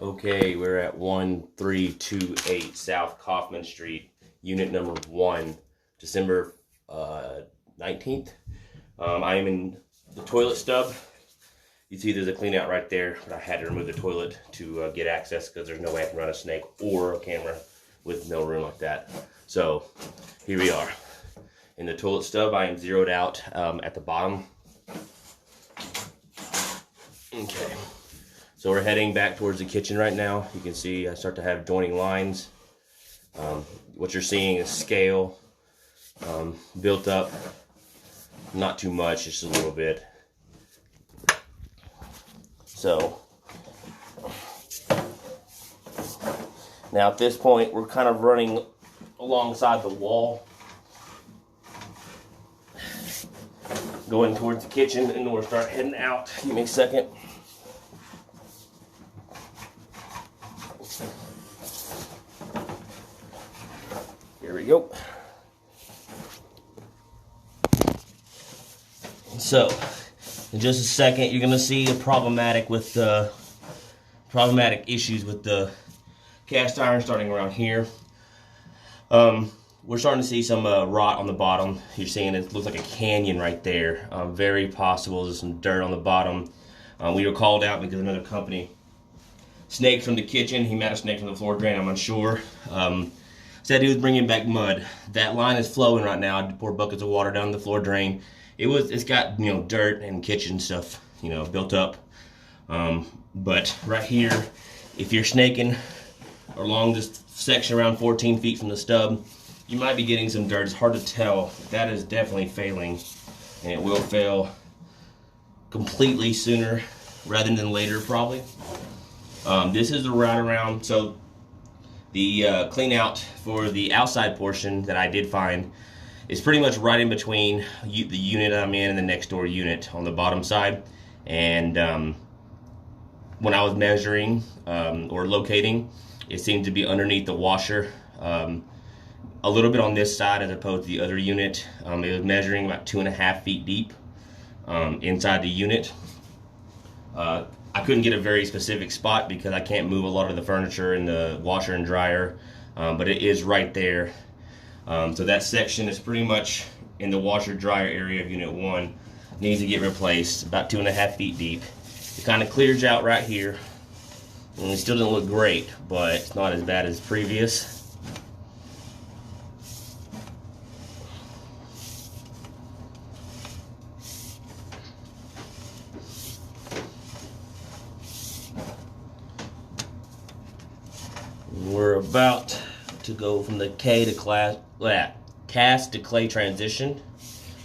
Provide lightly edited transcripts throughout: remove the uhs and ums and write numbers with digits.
Okay, we're at 1328 South Coffman Street, unit number 1, December 19th. I am in the toilet stub. You see there's a clean out right there, but I had to remove the toilet to get access because there's no way I can run a snake or a camera with no room like that. So here we are. In the toilet stub, I am zeroed out at the bottom. Okay. So we're heading back towards the kitchen right now. You can see I start to have joining lines. What you're seeing is scale built up. Not too much, just a little bit. So now at this point, we're kind of running alongside the wall, going towards the kitchen, and we'll start heading out. Give me a second. Here we go. So, in just a second, you're gonna see problematic issues with the cast iron starting around here. We're starting to see some rot on the bottom. You're seeing it looks like a canyon right there. Very possible there's some dirt on the bottom. We were called out because another company snaked from the kitchen. He might have snaked from the floor drain, I'm unsure. Said he was bringing back mud. That line is flowing right now. I pour buckets of water down the floor drain. It's got dirt and kitchen stuff built up. But right here, if you're snaking along this section around 14 feet from the stub, you might be getting some dirt. It's hard to tell. That is definitely failing, and it will fail completely sooner rather than later, probably. This is the route around. So the clean out for the outside portion that I did find is pretty much right in between the unit I'm in and the next door unit on the bottom side. And when I was measuring or locating, it seemed to be underneath the washer, a little bit on this side as opposed to the other unit. It was measuring about 2.5 feet deep inside the unit. I couldn't get a very specific spot because I can't move a lot of the furniture in the washer and dryer, but it is right there. So that section is pretty much in the washer dryer area of unit 1. Needs to get replaced, about 2.5 feet deep. It kind of clears out right here. And it still doesn't look great, but it's not as bad as previous. We're about to go from the cast to clay transition,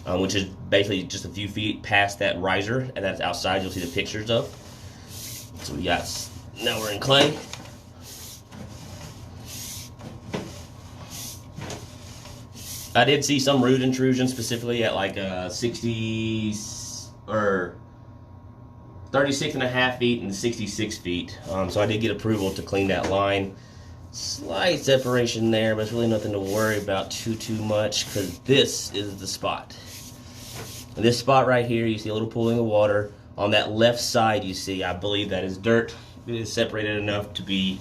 which is basically just a few feet past that riser, and that's outside. You'll see the pictures of. So now we're in clay. I did see some root intrusion, specifically at like 60 or 36.5 feet and 66 feet. So I did get approval to clean that line. Slight separation there, but it's really nothing to worry about too much, because this is the spot. And this spot right here, you see a little pooling of water. On that left side, you see, I believe that is dirt. It is separated enough to be,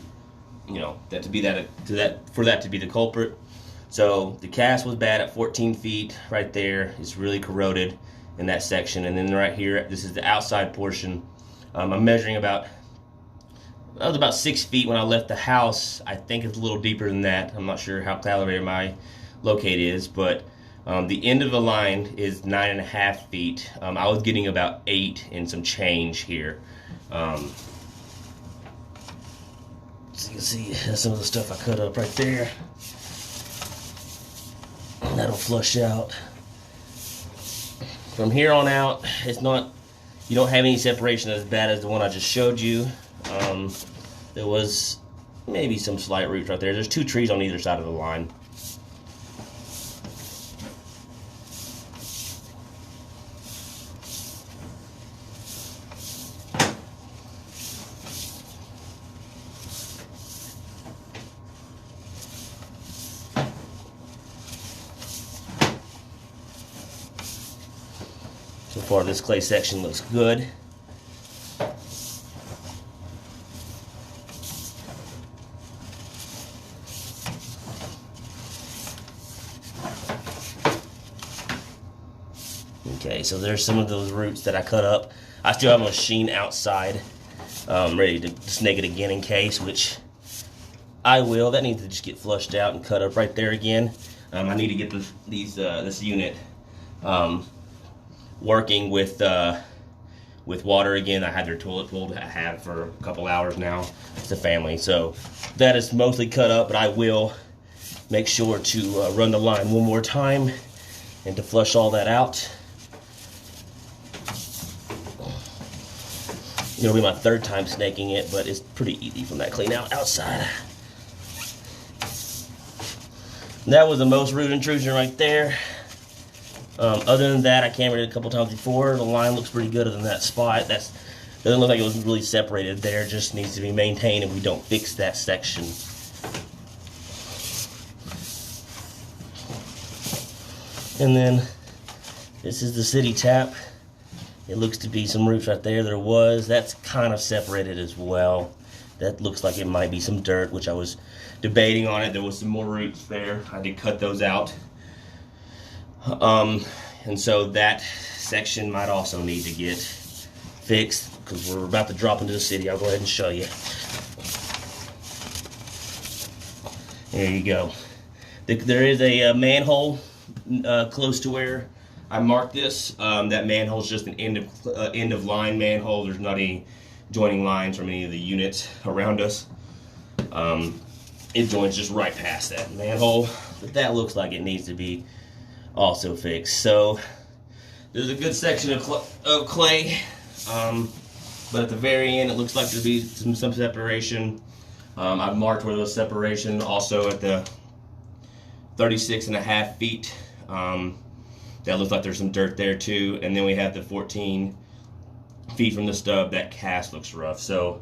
for that to be the culprit. So the cast was bad at 14 feet right there. It's really corroded in that section. And then right here, this is the outside portion. I'm measuring about 6 feet when I left the house. I think it's a little deeper than that. I'm not sure how calibrated my locate is, but the end of the line is 9.5 feet. I was getting about 8 and some change here. So you can see some of the stuff I cut up right there. And that'll flush out. From here on out, you don't have any separation as bad as the one I just showed you. There was maybe some slight roots right there. There's 2 trees on either side of the line. So far, this clay section looks good. Okay, so there's some of those roots that I cut up. I still have a machine outside, ready to snake it again in case, which I will. That needs to just get flushed out and cut up right there again. I need to get this unit working with water again. I had their toilet pulled. I have for a couple hours now. It's a family, so that is mostly cut up, but I will make sure to run the line one more time and to flush all that out. It'll be my third time snaking it, but it's pretty easy from that clean out outside. That was the most root intrusion right there. Other than that, I cambered it a couple times before. The line looks pretty good other than that spot. That doesn't look like it was really separated there. Just needs to be maintained if we don't fix that section. And then this is the city tap. It looks to be some roots right there. That's kind of separated as well. That looks like it might be some dirt, which I was debating on it. There was some more roots there. I did cut those out. And so that section might also need to get fixed because we're about to drop into the city. I'll go ahead and show you. There you go. There is a manhole close to where I marked this. That manhole is just an end of line manhole. There's not any joining lines from any of the units around us. It joins just right past that manhole, but that looks like it needs to be also fixed. So there's a good section of clay, but at the very end it looks like there'll be some separation. I've marked where those separation also at the 36.5 feet. That looks like there's some dirt there too, and then we have the 14 feet from the stub. That cast looks rough. So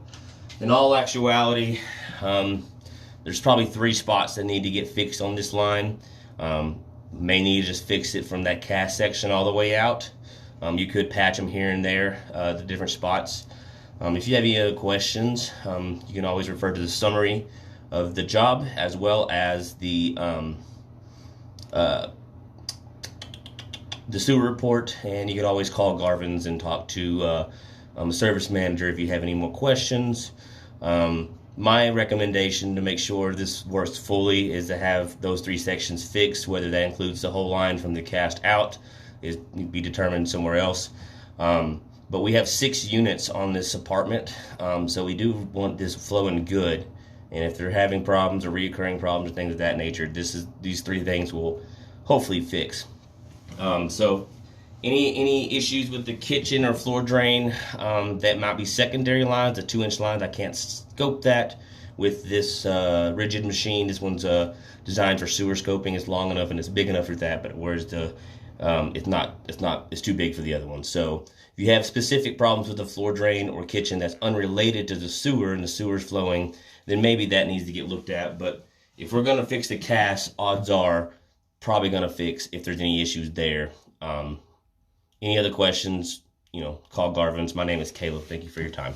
in all actuality, there's probably 3 spots that need to get fixed on this line. May need to just fix it from that cast section all the way out. You could patch them here and there, the different spots. If you have any other questions, you can always refer to the summary of the job as well as the sewer report, and you can always call Garvin's and talk to a service manager if you have any more questions. My recommendation to make sure this works fully is to have those 3 sections fixed. Whether that includes the whole line from the cast out is be determined somewhere else. But we have 6 units on this apartment, so we do want this flowing good. And if they're having problems or reoccurring problems or things of that nature, these 3 things will hopefully fix. So any issues with the kitchen or floor drain that might be secondary lines, the 2-inch lines, I can't scope that with this rigid machine. This one's designed for sewer scoping. It's long enough and it's big enough for that, but whereas it's too big for the other one. So if you have specific problems with the floor drain or kitchen that's unrelated to the sewer and the sewer's flowing, then maybe that needs to get looked at. But if we're going to fix the cast, odds are probably going to fix if there's any issues there. Any other questions, call Garvin's. My name is Caleb. Thank you for your time.